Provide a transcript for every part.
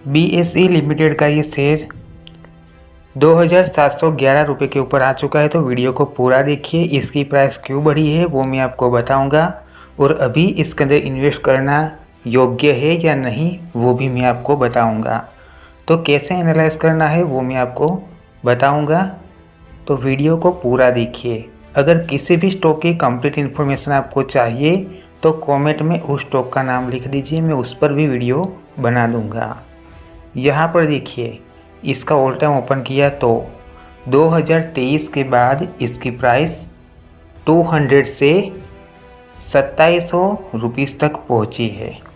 BSE limited का ये share 2711 रुपये के ऊपर आ चुका है। तो वीडियो को पूरा देखिए, इसकी प्राइस क्यों बढ़ी है वो मैं आपको बताऊंगा, और अभी इसके अंदर इन्वेस्ट करना योग्य है या नहीं वो भी मैं आपको बताऊंगा। तो कैसे एनालाइज करना है वो मैं आपको बताऊंगा, तो वीडियो को पूरा देखिए। अगर किसी भी स्टॉक की कंप्लीट इन्फॉर्मेशन आपको चाहिए तो कमेंट में उस स्टॉक का नाम लिख दीजिए, मैं उस पर भी वीडियो बना दूंगा। यहाँ पर देखिए, इसका ऑल टाइम ओपन किया तो 2023 के बाद इसकी प्राइस 200 से 2700 रुपीज़ तक पहुँची है।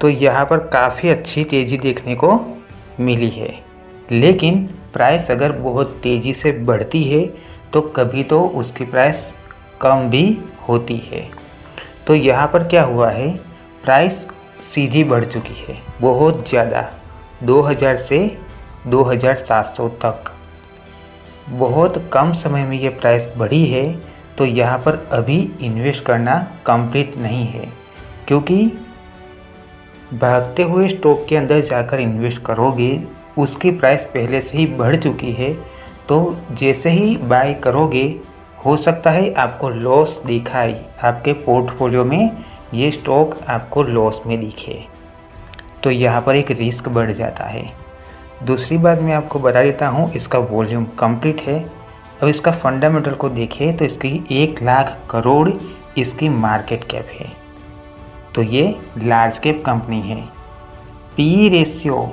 तो यहाँ पर काफ़ी अच्छी तेज़ी देखने को मिली है, लेकिन प्राइस अगर बहुत तेज़ी से बढ़ती है तो कभी तो उसकी प्राइस कम भी होती है। तो यहाँ पर क्या हुआ है, प्राइस सीधी बढ़ चुकी है बहुत ज़्यादा, 2000 से 2700 तक बहुत कम समय में ये प्राइस बढ़ी है। तो यहाँ पर अभी इन्वेस्ट करना कंप्लीट नहीं है, क्योंकि भागते हुए स्टॉक के अंदर जाकर इन्वेस्ट करोगे, उसकी प्राइस पहले से ही बढ़ चुकी है। तो जैसे ही बाय करोगे हो सकता है आपको लॉस दिखाई, आपके पोर्टफोलियो में ये स्टॉक आपको लॉस में दिखे, तो यहाँ पर एक रिस्क बढ़ जाता है। दूसरी बात मैं आपको बता देता हूँ, इसका वॉल्यूम कंप्लीट है। अब इसका फंडामेंटल को देखें तो इसकी 1 लाख करोड़ इसकी मार्केट कैप है। तो ये लार्ज कैप कंपनी है। पी रेशियो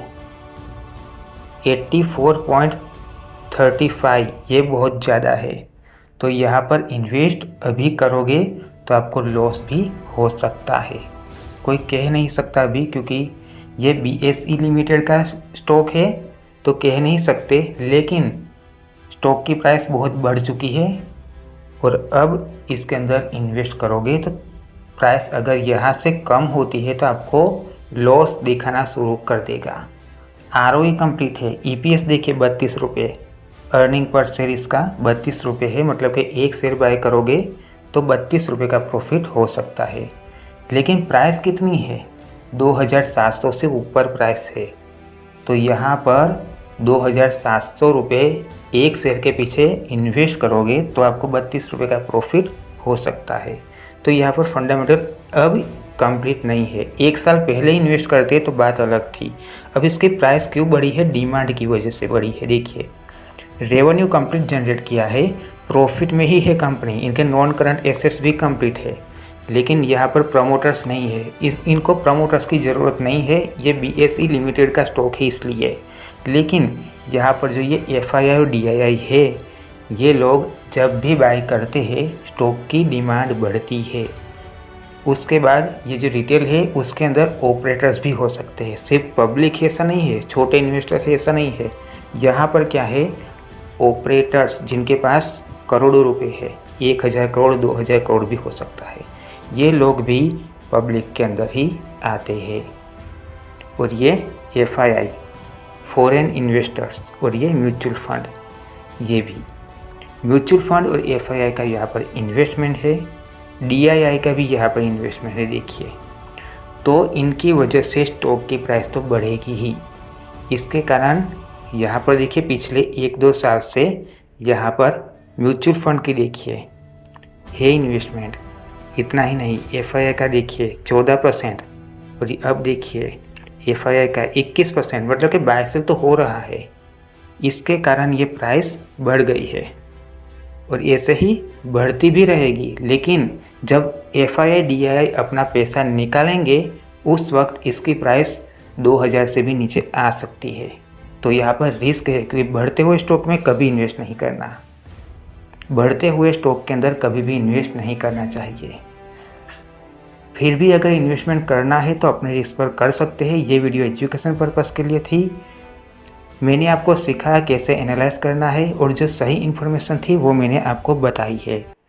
84.35, ये बहुत ज़्यादा है। तो यहाँ पर इन्वेस्ट अभी करोगे तो आपको लॉस भी हो सकता है, कोई कह नहीं सकता अभी, क्योंकि ये BSE लिमिटेड का स्टॉक है तो कह नहीं सकते। लेकिन स्टॉक की प्राइस बहुत बढ़ चुकी है और अब इसके अंदर इन्वेस्ट करोगे तो प्राइस अगर यहाँ से कम होती है तो आपको लॉस दिखाना शुरू कर देगा। ROE कंप्लीट है। EPS देखिए 32 रुपये, अर्निंग पर शेयर इसका 32 रुपये है, मतलब कि एक शेयर बाय करोगे तो 32 रुपये का प्रॉफिट हो सकता है। लेकिन प्राइस कितनी है, 2700 से ऊपर प्राइस है। तो यहाँ पर 2700 रुपये एक शेयर के पीछे इन्वेस्ट करोगे तो आपको 32 रुपये का प्रॉफिट हो सकता है। तो यहाँ पर फंडामेंटल अब कंप्लीट नहीं है। एक साल पहले इन्वेस्ट करते तो बात अलग थी। अब इसकी प्राइस क्यों बढ़ी है, डिमांड की वजह से बढ़ी है। देखिए, रेवेन्यू कंप्लीट जनरेट किया है, प्रॉफिट में ही है कंपनी, इनके नॉन करंट एसेट्स भी कंप्लीट है। लेकिन यहाँ पर प्रमोटर्स नहीं है, इनको प्रमोटर्स की ज़रूरत नहीं है, ये BSE लिमिटेड का स्टॉक है इसलिए। लेकिन यहाँ पर जो ये FII और DII है, ये लोग जब भी बाय करते हैं स्टॉक की डिमांड बढ़ती है। उसके बाद ये जो रिटेल है उसके अंदर ऑपरेटर्स भी हो सकते हैं, सिर्फ पब्लिक है ऐसा नहीं है, छोटे इन्वेस्टर है ऐसा नहीं है। यहाँ पर क्या है, ऑपरेटर्स जिनके पास करोड़ों रुपए है, 1000 करोड़ 2000 करोड़ भी हो सकता है, ये लोग भी पब्लिक के अंदर ही आते हैं। और ये FII फॉरेन इन्वेस्टर्स, और ये म्यूचुअल फंड, ये भी म्यूचुअल फंड और FII का यहाँ पर इन्वेस्टमेंट है, DII का भी यहाँ पर इन्वेस्टमेंट है। देखिए, तो इनकी वजह से स्टॉक की प्राइस तो बढ़ेगी ही। इसके कारण यहाँ पर देखिए, पिछले 1-2 साल से यहाँ पर म्यूचुअल फंड की देखिए है इन्वेस्टमेंट, इतना ही नहीं, FII का देखिए 14%, और अब देखिए FII का 21%, मतलब कि बाय सेल तो हो रहा है। इसके कारण ये प्राइस बढ़ गई है और ऐसे ही बढ़ती भी रहेगी। लेकिन जब FII DII अपना पैसा निकालेंगे उस वक्त इसकी प्राइस 2000 से भी नीचे आ सकती है। तो यहाँ पर रिस्क है, क्योंकि बढ़ते हुए स्टॉक में कभी इन्वेस्ट नहीं करना, बढ़ते हुए स्टॉक के अंदर कभी भी इन्वेस्ट नहीं करना चाहिए। फिर भी अगर इन्वेस्टमेंट करना है तो अपने रिस्क पर कर सकते हैं। ये वीडियो एजुकेशन पर्पस के लिए थी, मैंने आपको सिखाया कैसे एनालाइज करना है, और जो सही इन्फॉर्मेशन थी वो मैंने आपको बताई है।